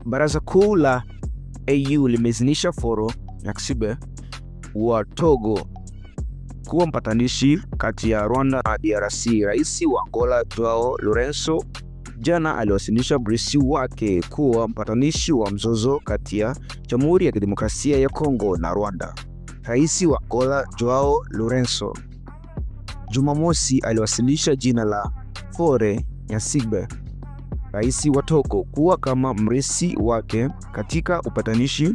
Baraza Kuu la AU limeidhinisha Faure Gnassingbe wa Togo kuwa mpatanishi kati ya Rwanda na DRC. Rais wa Angola Joao Lourenço jana aliwasilisha Brice wake kuwa mpatanishi wa mzozo kati ya Jamhuri ya Kidemokrasia ya Kongo na Rwanda. Rais wa Angola Joao Lourenço Jumamosi aliwasilisha jina la Faure Gnassingbe, rais wa Togo, kuwa kama mrithi wake katika upatanishi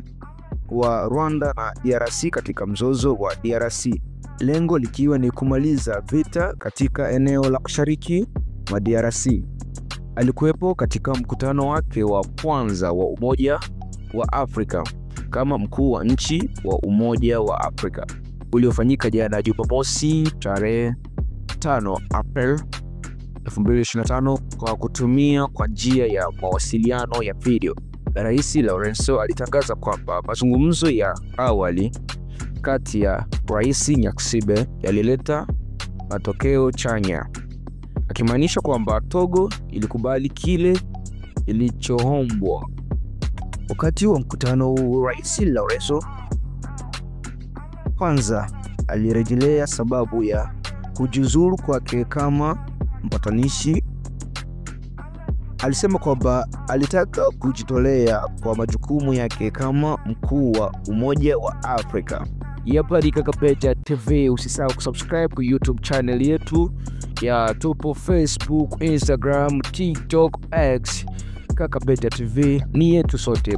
wa Rwanda na DRC katika mzozo wa DRC, lengo likiwa ni kumaliza vita katika eneo la mashariki mwa DRC. Alikuwepo katika mkutano wake wa kwanza wa Umoja wa Afrika kama mkuu wa nchi wa Umoja wa Afrika uliofanyika jana Jumamosi tarehe 5 Aprili 2025 kwa kutumia kwa njia ya mawasiliano ya video. Rais Lourenço alitangaza kwamba mazungumzo ya awali kati ya Rais Gnassingbe yalileta matokeo chanya, akimaanisha kwamba Togo ilikubali kile ilichoombwa. Wakati wa mkutano huu, Rais Lourenço kwanza alirejelea sababu ya kujiuzulu kwake kama mpatanishi. Alisema kwamba alitaka kujitolea kwa majukumu yake kama mkuu wa Umoja wa Afrika. Hapa ni Kakapeja TV. Usisahau kusubscribe kwa YouTube channel yetu ya tupo Facebook, Instagram, TikTok, X. Kakapeja TV ni yetu sote.